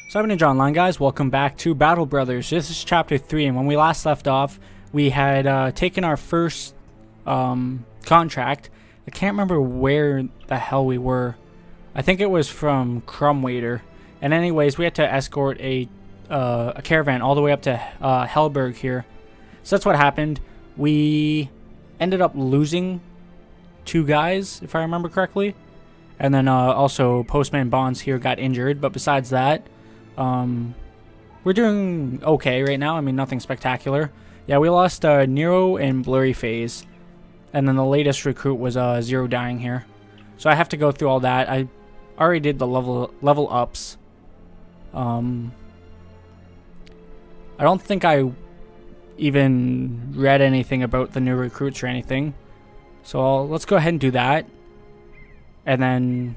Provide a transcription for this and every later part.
So I've been Ninja Online, guys. Welcome back to Battle Brothers. This is chapter 3, and when we last left off, we had taken our first contract. I can't remember where the hell we were. I think it was from Crumwaiter. And anyways, we had to escort a caravan all the way up to Hellberg here. So that's what happened. We ended up losing 2 guys, if I remember correctly. And then also Postman Bonds here got injured. But besides that, we're doing okay right now. I mean, nothing spectacular. Yeah, we lost Nero and Blurry Phase. And then the latest recruit was Zero dying here. So I have to go through all that. I already did the level ups. I don't think I even read anything about the new recruits or anything. So let's go ahead and do that. And then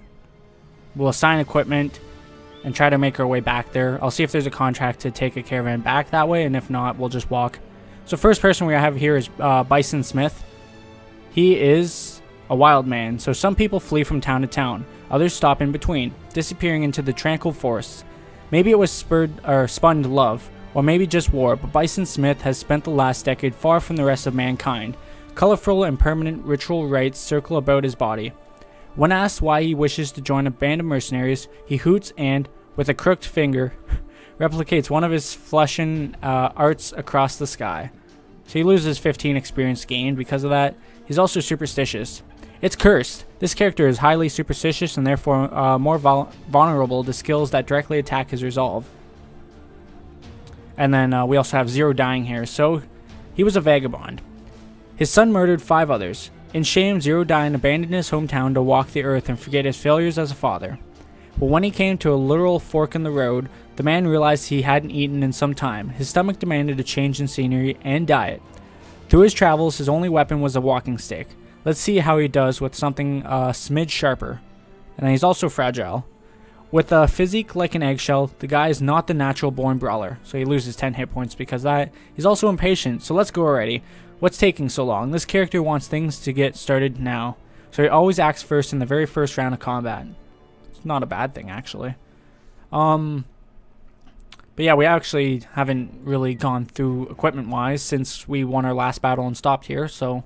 we'll assign equipment and try to make our way back there. I'll see if there's a contract to take a caravan back that way, and if not, we'll just walk. So first person we have here is Bison Smith. He is a wild man, so some people flee from town to town. Others stop in between, disappearing into the tranquil forests. Maybe it was spun love, or maybe just war, but Bison Smith has spent the last decade far from the rest of mankind. Colorful and permanent ritual rites circle about his body. When asked why he wishes to join a band of mercenaries, he hoots and, with a crooked finger, replicates one of his Flushin arts across the sky. So he loses 15 experience gained because of that. He's also superstitious. It's cursed. This character is highly superstitious and therefore more vulnerable to skills that directly attack his resolve. And then we also have Zero dying here. So he was a vagabond. His son murdered 5 others. In shame, Zero Dyne abandoned his hometown to walk the earth and forget his failures as a father. But when he came to a literal fork in the road, the man realized he hadn't eaten in some time. His stomach demanded a change in scenery and diet. Through his travels, his only weapon was a walking stick. Let's see how he does with something smidge sharper. And then he's also fragile. With a physique like an eggshell, the guy is not the natural born brawler, so he loses 10 hit points because of that. He's also impatient, so let's go already. What's taking so long? This character wants things to get started now, so he always acts first in the very first round of combat. It's not a bad thing, actually. But yeah, we actually haven't really gone through equipment-wise since we won our last battle and stopped here, so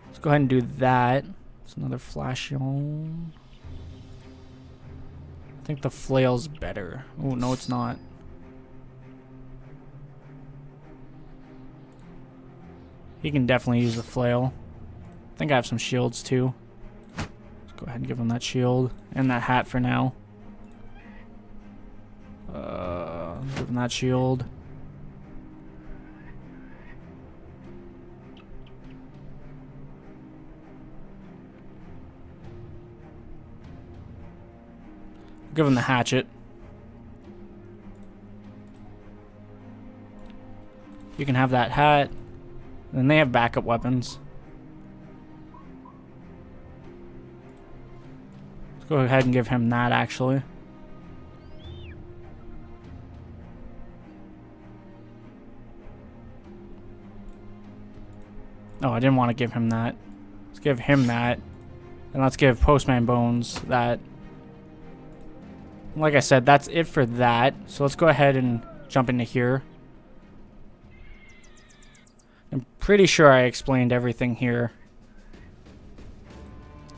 let's go ahead and do that. It's another flash on. I think the flail's better. Oh, no, it's not. He can definitely use the flail. I think I have some shields too. Let's go ahead and give him that shield and that hat for now. Give him that shield. Give him the hatchet. You can have that hat. And they have backup weapons. Let's go ahead and give him that, actually. Oh, I didn't want to give him that. Let's give him that. And let's give Postman Bones that. Like I said, that's it for that. So let's go ahead and jump into here. I'm pretty sure I explained everything here.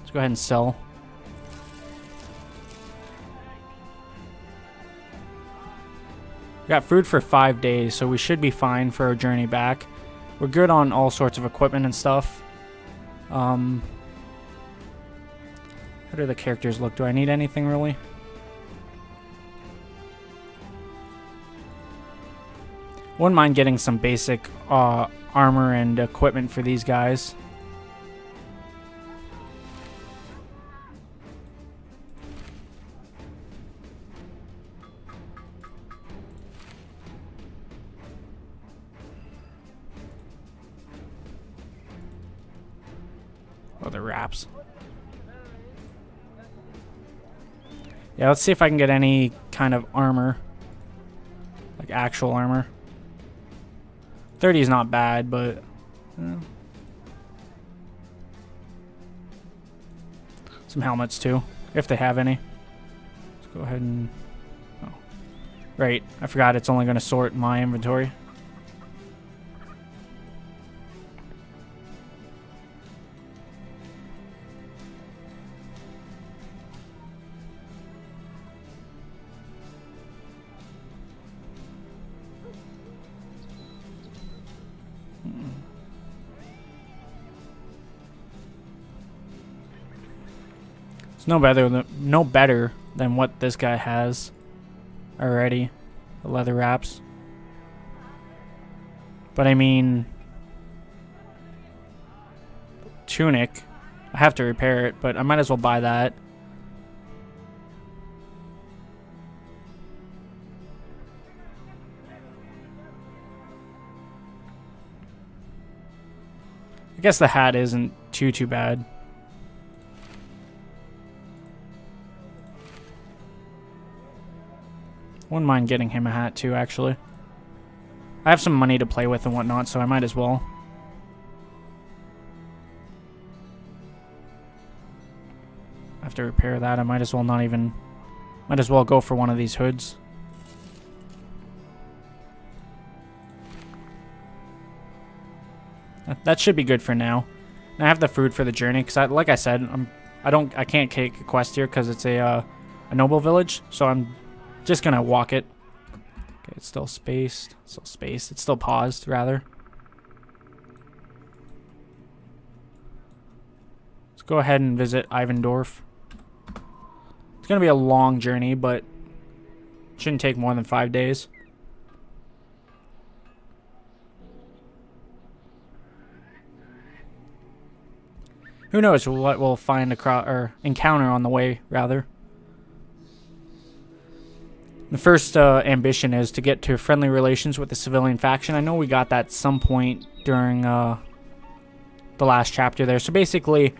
Let's go ahead and sell. We got food for 5 days, so we should be fine for our journey back. We're good on all sorts of equipment and stuff. How do the characters look? Do I need anything really? Wouldn't mind getting some basic armor and equipment for these guys. Oh, the wraps. Yeah, let's see if I can get any kind of armor. Like actual armor. 30 is not bad, but some helmets too, if they have any. Let's go ahead and... Oh, Right, I forgot it's only going to sort my inventory. It's no better than what this guy has already, the leather wraps. But I mean, tunic, I have to repair it, but I might as well buy that. I guess the hat isn't too bad. Wouldn't mind getting him a hat too, actually. I have some money to play with and whatnot, so I might as well. I have to repair that. I might as well not even... Might as well go for one of these hoods. That should be good for now. And I have the food for the journey, because like I said, I can't take a quest here because it's a noble village, so I'm just gonna walk it. Okay, it's still spaced. It's still paused, rather. Let's go ahead and visit Ivendorf. It's gonna be a long journey, but it shouldn't take more than 5 days. Who knows what we'll find or encounter on the way, rather. The first ambition is to get to friendly relations with the civilian faction. I know we got that some point during the last chapter there. So basically,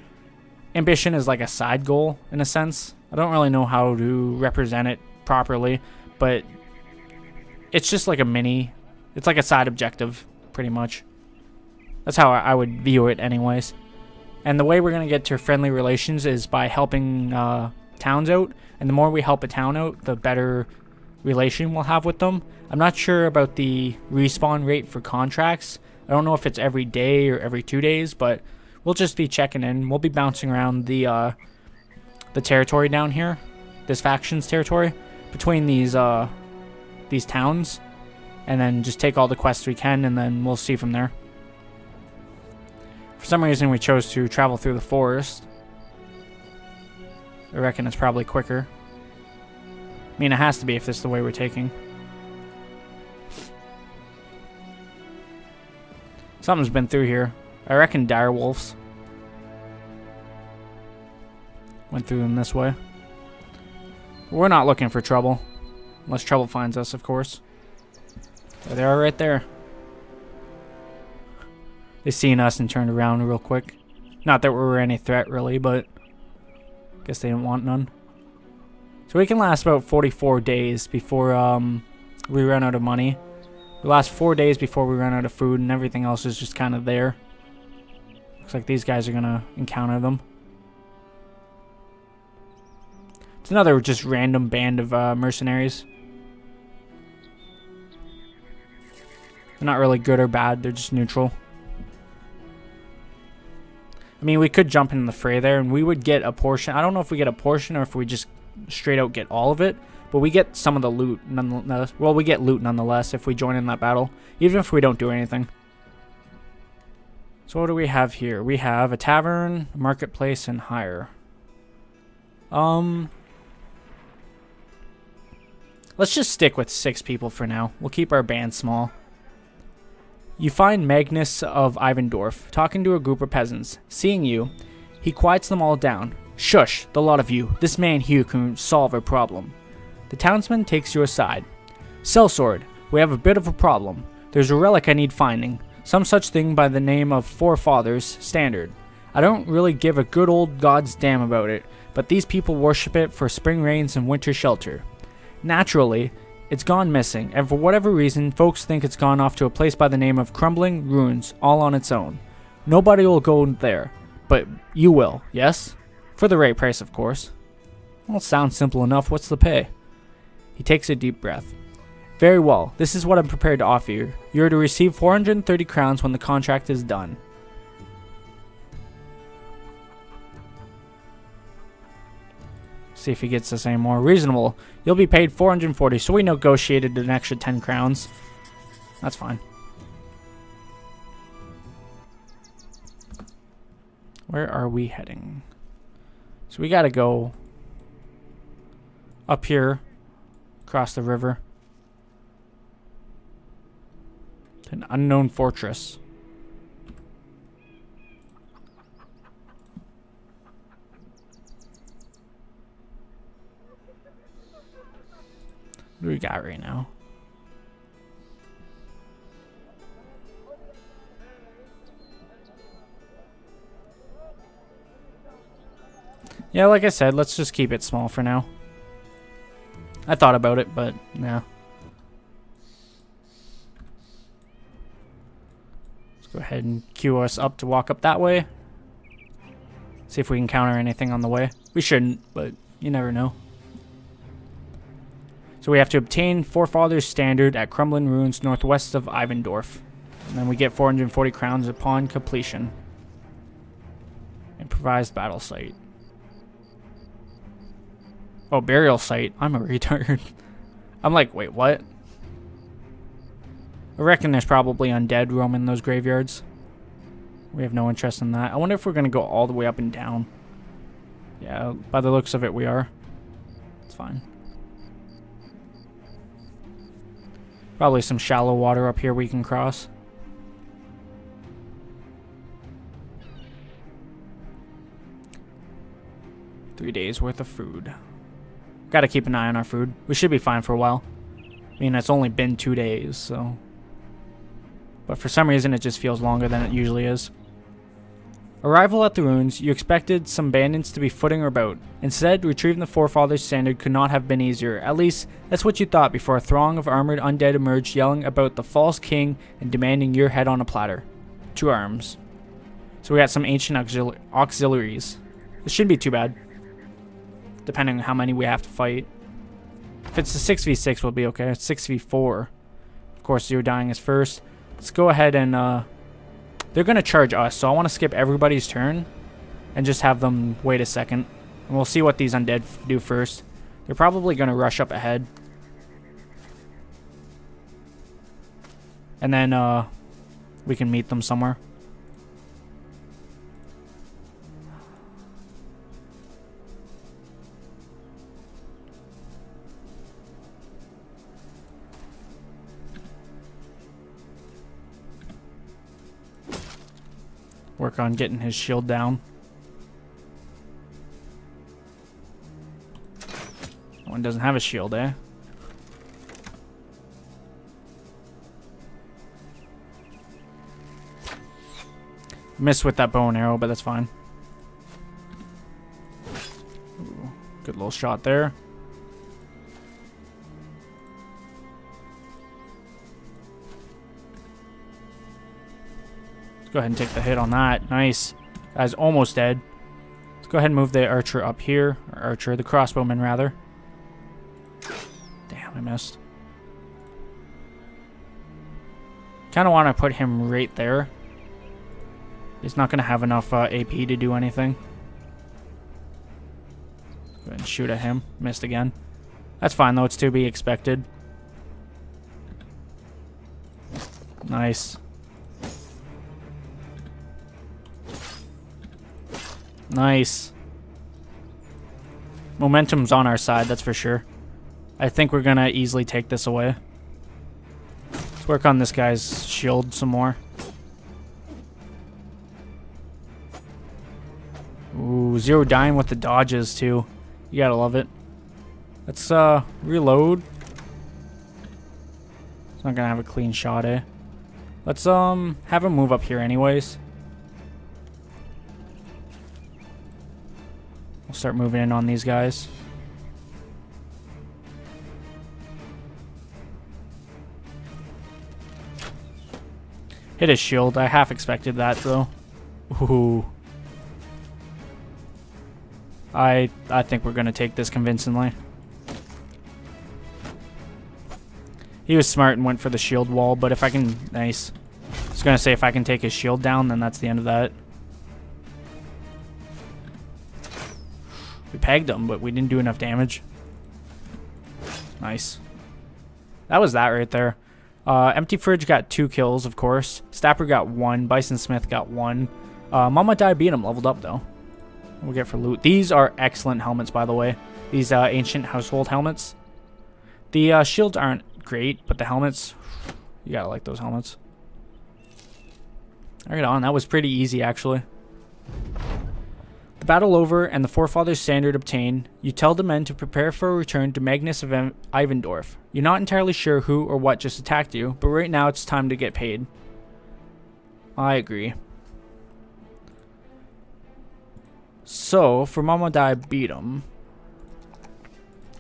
ambition is like a side goal, in a sense. I don't really know how to represent it properly, but it's just like it's like a side objective, pretty much. That's how I would view it anyways. And the way we're going to get to friendly relations is by helping towns out. And the more we help a town out, the better relation we'll have with them. I'm not sure about the respawn rate for contracts. I don't know if it's every day or every 2 days, but we'll just be checking in. We'll be bouncing around the territory down here, this faction's territory, between these towns, and then just take all the quests we can, and then we'll see from there. For some reason, we chose to travel through the forest. I reckon it's probably quicker. I mean, it has to be if this is the way we're taking. Something's been through here. I reckon dire wolves went through them this way. We're not looking for trouble. Unless trouble finds us, of course. There they are right there. They seen us and turned around real quick. Not that we were any threat, really, but I guess they didn't want none. So we can last about 44 days before we run out of money. We last 4 days before we run out of food, and everything else is just kind of there. Looks like these guys are going to encounter them. It's another just random band of mercenaries. They're not really good or bad, they're just neutral. I mean, we could jump in the fray there, and we would get a portion. I don't know if we get a portion or if we just straight out get all of it, but we get some of the loot nonetheless. Well, we get loot nonetheless if we join in that battle, even if we don't do anything. So what do we have here? We have a tavern, a marketplace, and hire. Let's just stick with 6 people for now. We'll keep our band small. You find Magnus of Ivendorf talking to a group of peasants. Seeing you, he quiets them all down. Shush, the lot of you. This man here can solve our problem. The townsman takes you aside. Sellsword, we have a bit of a problem. There's a relic I need finding. Some such thing by the name of Forefathers Standard. I don't really give a good old god's damn about it, but these people worship it for spring rains and winter shelter. Naturally, it's gone missing, and for whatever reason, folks think it's gone off to a place by the name of Crumbling Ruins, all on its own. Nobody will go there, but you will, yes? For the right price, of course. Well, it sounds simple enough. What's the pay? He takes a deep breath. Very well. This is what I'm prepared to offer you. You're to receive 430 crowns when the contract is done. See if he gets us any more reasonable. You'll be paid 440, so we negotiated an extra 10 crowns. That's fine. Where are we heading? So we gotta go up here, across the river. An unknown fortress. What do we got right now? Yeah, like I said, let's just keep it small for now. I thought about it, but no. Let's go ahead and queue us up to walk up that way. See if we can counter anything on the way. We shouldn't, but you never know. So we have to obtain Forefathers Standard at Crumblin Ruins northwest of Ivendorf. And then we get 440 crowns upon completion. Improvised battle site. Oh, burial site. I'm a retard. I'm like, wait, what? I reckon there's probably undead roaming those graveyards. We have no interest in that. I wonder if we're going to go all the way up and down. Yeah, by the looks of it, we are. It's fine. Probably some shallow water up here we can cross. Three days worth of food. Gotta keep an eye on our food. We should be fine for a while. I mean, it's only been 2 days, so... But for some reason, it just feels longer than it usually is. Arrival at the ruins, you expected some bandits to be footing about. Instead, retrieving the Forefathers Standard could not have been easier. At least, that's what you thought before a throng of armored undead emerged yelling about the false king and demanding your head on a platter. 2 arms. So we got some ancient auxiliaries. This shouldn't be too bad. Depending on how many we have to fight. If it's a 6v6, we'll be okay. It's 6v4. Of course, Zero Dying is first. Let's go ahead and, they're going to charge us, so I want to skip everybody's turn and just have them wait a second. And we'll see what these undead do first. They're probably going to rush up ahead. And then, we can meet them somewhere. Work on getting his shield down. One doesn't have a shield, eh? Missed with that bow and arrow, but that's fine. Ooh, good little shot there. Go ahead and take the hit on that. Nice. Guy's almost dead. Let's go ahead and move the archer up here. Or archer, the crossbowman rather. Damn, I missed. Kind of want to put him right there. He's not going to have enough AP to do anything. Go ahead and shoot at him. Missed again. That's fine though, it's to be expected. Nice. Nice. Momentum's on our side, that's for sure. I think we're gonna easily take this away. Let's work on this guy's shield some more. Ooh, Zero Dying with the dodges too. You gotta love it. Let's reload. It's not gonna have a clean shot, eh? Let's have him move up here anyways. We'll start moving in on these guys. Hit his shield. I half expected that though. Ooh. I think we're gonna take this convincingly. He was smart and went for the shield wall, but if I can... Nice. I was going to say if I can take his shield down, then that's the end of that. We pegged him, but we didn't do enough damage. Nice. That was that right there. Empty Fridge got 2 kills, of course. Stapper got 1. Bison Smith got 1. Mama Die beat him, leveled up though. We'll get for loot. These are excellent helmets, by the way. These ancient household helmets. The shields aren't great, but the helmets, you gotta like those helmets. Right on, that was pretty easy actually. The battle over and the Forefathers' standard obtained, you tell the men to prepare for a return to Magnus of Ivendorf. You're not entirely sure who or what just attacked you, but right now it's time to get paid. I agree. So, for Mama Die beat him,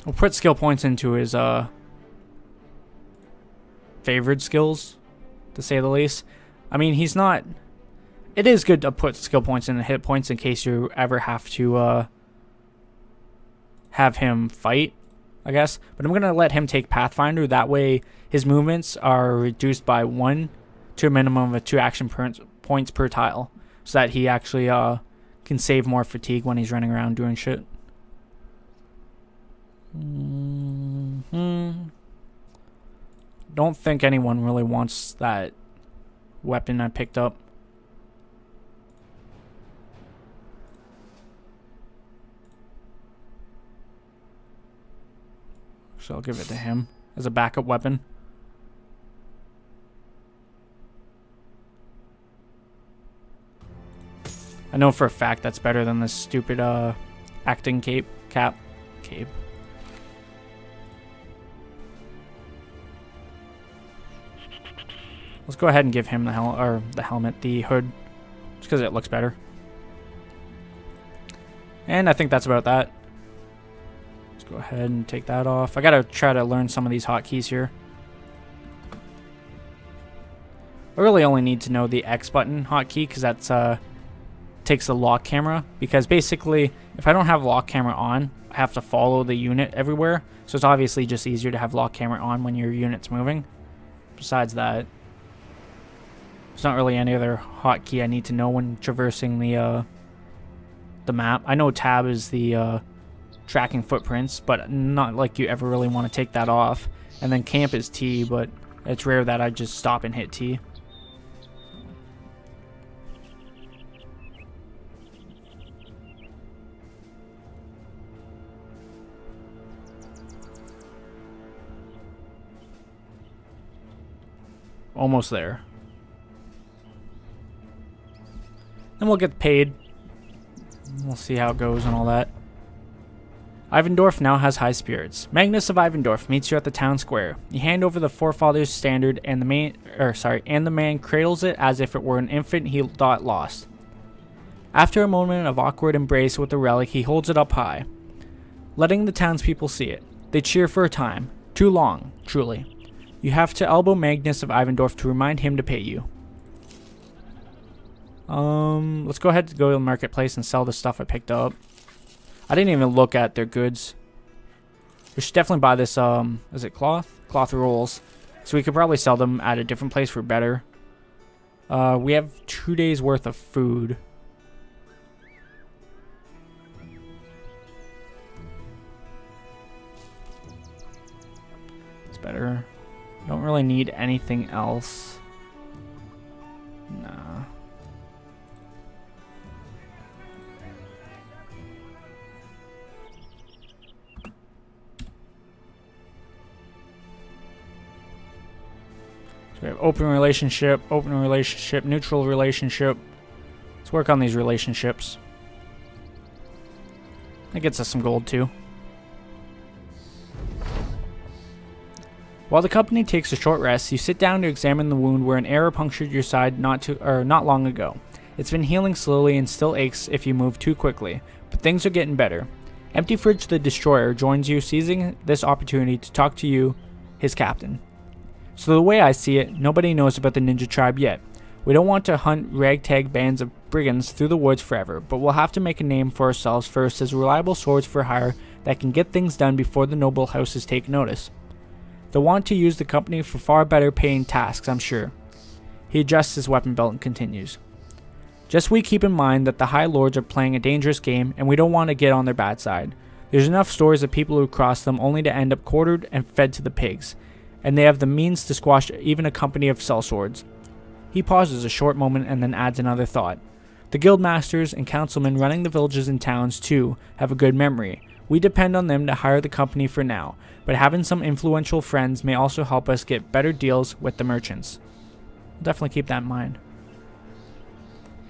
we'll put skill points into his favored skills, to say the least. I mean, he's not... It is good to put skill points in and hit points in case you ever have to have him fight, I guess. But I'm going to let him take Pathfinder. That way his movements are reduced by 1 to a minimum of 2 action points per tile. So that he actually can save more fatigue when he's running around doing shit. Don't think anyone really wants that weapon I picked up. So I'll give it to him as a backup weapon. I know for a fact that's better than this stupid acting cape. Let's go ahead and give him the helmet, the hood, just because it looks better. And I think that's about that. Let's go ahead and take that off. I gotta try to learn some of these hotkeys here. I really only need to know the X button hotkey because that's takes the lock camera. Because basically, if I don't have lock camera on, I have to follow the unit everywhere. So it's obviously just easier to have lock camera on when your unit's moving. Besides that, there's not really any other hotkey I need to know when traversing the map. I know tab is the tracking footprints, but not like you ever really want to take that off. And then camp is T, but it's rare that I just stop and hit T. Almost there. Then we'll get paid. We'll see how it goes and all that. Ivendorf now has high spirits. Magnus of Ivendorf meets you at the town square. You hand over the Forefathers' standard, and the man cradles it as if it were an infant he thought lost. After a moment of awkward embrace with the relic, he holds it up high, letting the townspeople see it. They cheer for a time. Too long, truly. You have to elbow Magnus of Ivendorf to remind him to pay you. Let's go ahead and go to the marketplace and sell the stuff I picked up. I didn't even look at their goods. We should definitely buy this, is it cloth? Cloth rolls. So we could probably sell them at a different place for better. We have 2 days worth of food. It's better. Don't really need anything else. Nah. So we have open relationship, neutral relationship. Let's work on these relationships. That gets us some gold too. While the company takes a short rest, you sit down to examine the wound where an arrow punctured your side not long ago. It's been healing slowly and still aches if you move too quickly, but things are getting better. Empty Fridge the Destroyer joins you, seizing this opportunity to talk to you, his captain. So the way I see it, nobody knows about the ninja tribe yet. We don't want to hunt ragtag bands of brigands through the woods forever, but we'll have to make a name for ourselves first as reliable swords for hire that can get things done before the noble houses take notice. They'll want to use the company for far better paying tasks, I'm sure. He adjusts his weapon belt and continues. Just we keep in mind that the High Lords are playing a dangerous game and we don't want to get on their bad side. There's enough stories of people who cross them only to end up quartered and fed to the pigs, and they have the means to squash even a company of sellswords. He pauses a short moment and then adds another thought. The guildmasters and councilmen running the villages and towns too have a good memory. We depend on them to hire the company for now, but having some influential friends may also help us get better deals with the merchants. We'll definitely keep that in mind.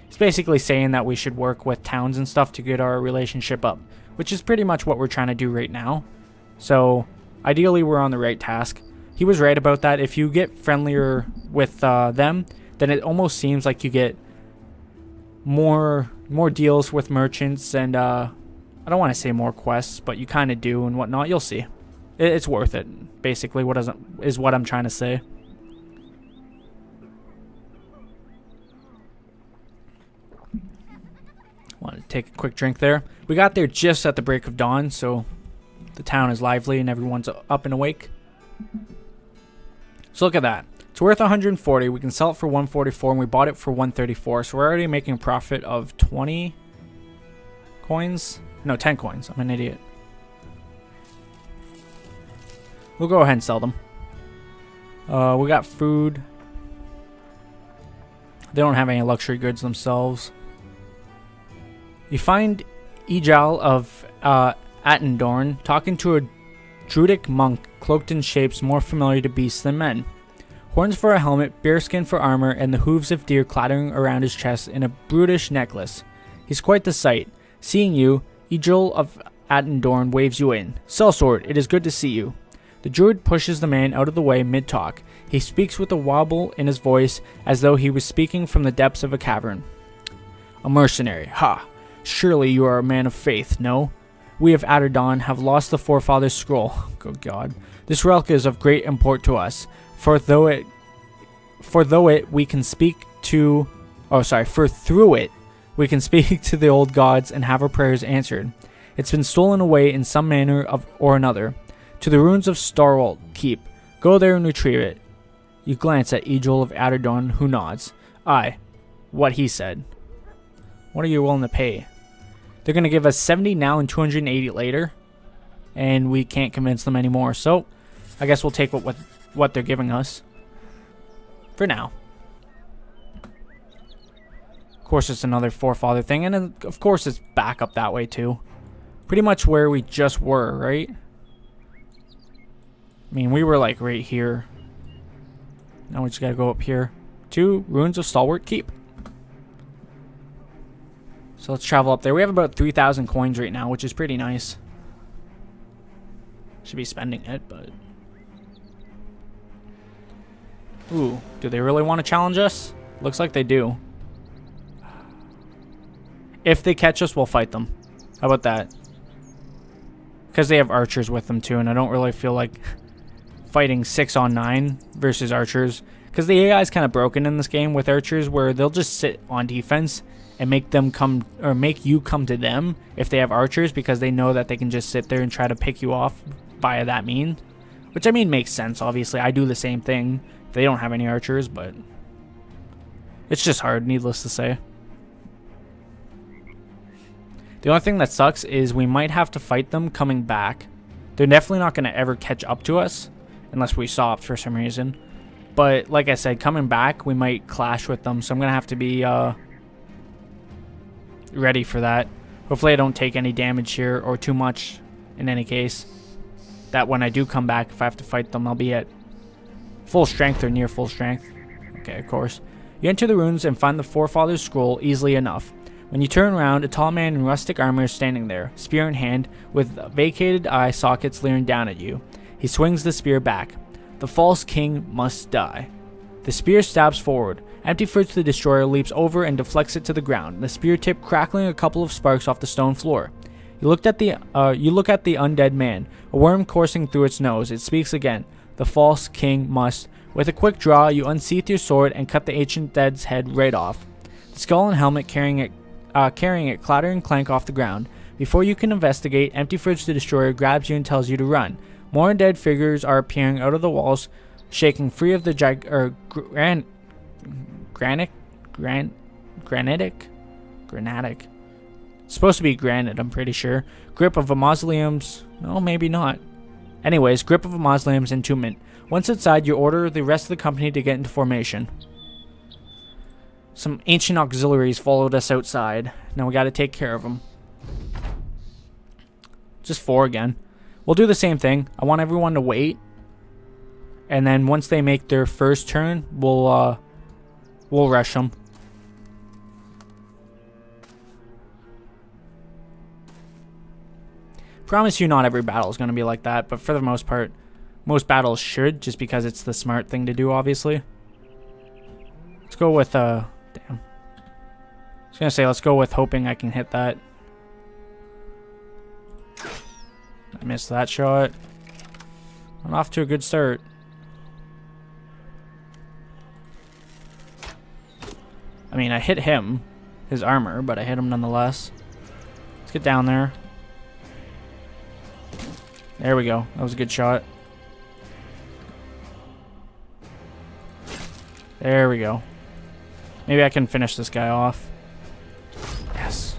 He's basically saying that we should work with towns and stuff to get our relationship up, which is pretty much what we're trying to do right now. So, ideally we're on the right task. He was right about that. If you get friendlier with them, then it almost seems like you get more deals with merchants and I don't want to say more quests, but you kind of do and whatnot. You'll see. It's worth it. Basically, is what I'm trying to say. Want to take a quick drink there. We got there just at the break of dawn, so the town is lively and everyone's up and awake. So look at that. It's worth 140. We can sell it for 144, and we bought it for 134. So we're already making a profit of 20 coins. No, 10 coins. I'm an idiot. We'll go ahead and sell them. We got food. They don't have any luxury goods themselves. You find Ejal of Attendorn talking to a Druidic monk cloaked in shapes more familiar to beasts than men. Horns for a helmet, bearskin for armor, and the hooves of deer clattering around his chest in a brutish necklace. He's quite the sight. Seeing you, Ejal of Attendorn waves you in. Sellsword, it is good to see you. The druid pushes the man out of the way mid-talk. He speaks with a wobble in his voice as though he was speaking from the depths of a cavern. A mercenary, ha! Surely you are a man of faith, no? We of Attendorn have lost the forefathers' scroll. Good God. This relic is of great import to us, for through it we can speak to the old gods and have our prayers answered. It's been stolen away in some manner or another. To the ruins of Starwalt Keep. Go there and retrieve it. You glance at Ejal of Attendorn, who nods. Aye, what he said. What are you willing to pay? They're going to give us 70 now and 280 later. And we can't convince them anymore. So, I guess we'll take what they're giving us. For now. Of course, it's another forefather thing. And of course, it's back up that way too. Pretty much where we just were, right? I mean, we were like right here. Now we just gotta go up here to Ruins of Stalwart Keep. So let's travel up there. We have about 3,000 coins right now, which is pretty nice. Should be spending it, but... Ooh, do they really want to challenge us? Looks like they do. If they catch us, we'll fight them. How about that? Because they have archers with them too, and I don't really feel like fighting 6-on-9 versus archers. Because the AI is kind of broken in this game with archers, where they'll just sit on defense and make you come to them if they have archers, because they know that they can just sit there and try to pick you off via that mean. Which, I mean, makes sense, obviously. I do the same thing if they don't have any archers, but it's just hard, needless to say. The only thing that sucks is we might have to fight them coming back. They're definitely not going to ever catch up to us unless we stopped for some reason. But like I said, coming back, we might clash with them, so I'm going to have to be ready for that. Hopefully I don't take any damage here or too much in any case. That when I do come back, if I have to fight them, I'll be at full strength or near full strength. Okay, of course. You enter the ruins and find the forefathers' scroll easily enough. When you turn around, a tall man in rustic armor is standing there, spear in hand, with vacated eye sockets leering down at you. He swings the spear back. The false king must die. The spear stabs forward. Empty Fridge the Destroyer leaps over and deflects it to the ground, the spear tip crackling a couple of sparks off the stone floor. You look at the undead man, a worm coursing through its nose. It speaks again. The false king must. With a quick draw, you unsheath your sword and cut the ancient dead's head right off. The skull and helmet carrying it clatter and clank off the ground. Before you can investigate, Empty Fridge the Destroyer grabs you and tells you to run. More undead figures are appearing out of the walls, shaking free of the granitic. It's supposed to be granite, I'm pretty sure. Grip of a mausoleum's... No, maybe not. Anyways, grip of a mausoleum's entombment. Once inside, you order the rest of the company to get into formation. Some ancient auxiliaries followed us outside. Now we gotta take care of them. Just 4 again. We'll do the same thing. I want everyone to wait. And then once they make their first turn, we'll rush them. Promise you not every battle is going to be like that, but for the most part, most battles should, just because it's the smart thing to do, obviously. Let's go with, damn. I was going to say, let's go with hoping I can hit that. I missed that shot. I'm off to a good start. I mean, I hit him, his armor, but I hit him nonetheless. Let's get down there. There we go. That was a good shot. There we go. Maybe I can finish this guy off. Yes.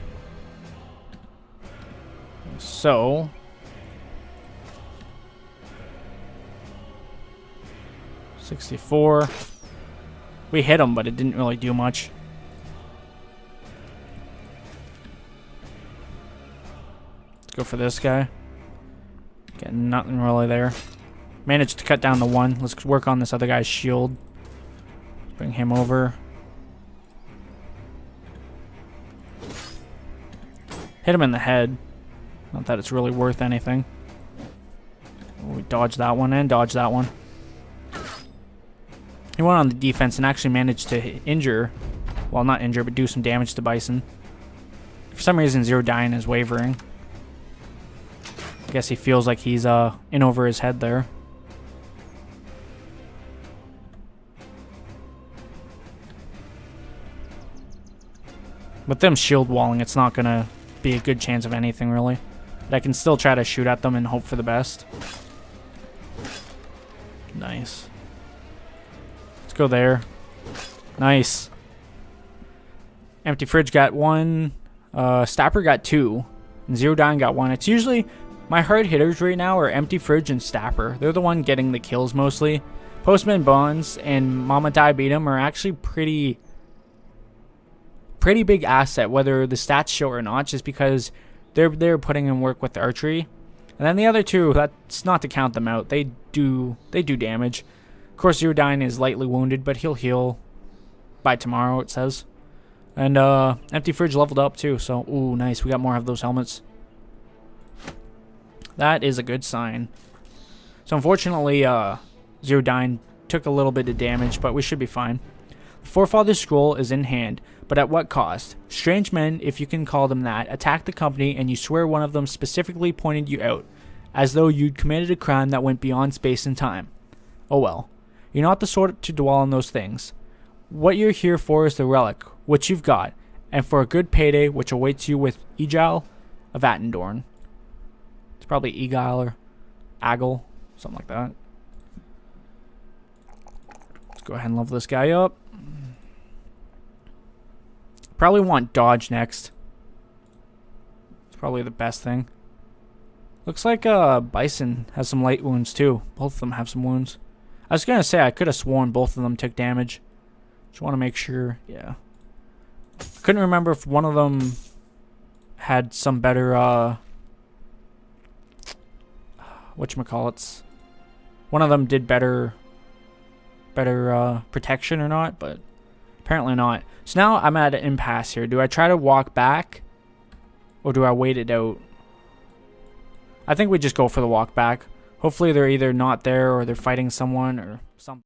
So... $64. We hit him, but it didn't really do much. Let's go for this guy. Getting nothing really there. Managed to cut down the 1. Let's work on this other guy's shield. Bring him over. Hit him in the head. Not that it's really worth anything. We dodged that one and dodged that one. He went on the defense and actually managed to injure, well, not injure, but do some damage to Bison. For some reason, Zero Dyne is wavering. I guess he feels like he's in over his head there. With them shield walling, it's not going to be a good chance of anything, really. But I can still try to shoot at them and hope for the best. Nice. Go there. Nice. Empty Fridge got 1. Stapper got 2. And Zero Dyne got 1. It's usually... My hard hitters right now are Empty Fridge and Stapper. They're the one getting the kills mostly. Postman Bonds and Mama Die Beat 'em are actually pretty big asset, whether the stats show or not, just because they're putting in work with the archery. And then the other two, that's not to count them out. They do damage. Of course, Zero Dyne is lightly wounded, but he'll heal by tomorrow, it says. And Empty Fridge leveled up too, so ooh, nice. We got more of those helmets. That is a good sign. So unfortunately, Zero Dyne took a little bit of damage, but we should be fine. The Forefather's Scroll is in hand, but at what cost? Strange men, if you can call them that, attack the company, and you swear one of them specifically pointed you out, as though you'd committed a crime that went beyond space and time. Oh well. You're not the sort to dwell on those things. What you're here for is the relic, which you've got, and for a good payday, which awaits you with Egil of Attendorn. It's probably Egil or Agil, something like that. Let's go ahead and level this guy up. Probably want dodge next. It's probably the best thing. Looks like Bison has some light wounds too. Both of them have some wounds. I was going to say I could have sworn both of them took damage. Just want to make sure. Yeah. Couldn't remember if one of them had some better, whatchamacallits. One of them did better protection or not, but apparently not. So now I'm at an impasse here. Do I try to walk back or do I wait it out? I think we just go for the walk back. Hopefully they're either not there or they're fighting someone or something.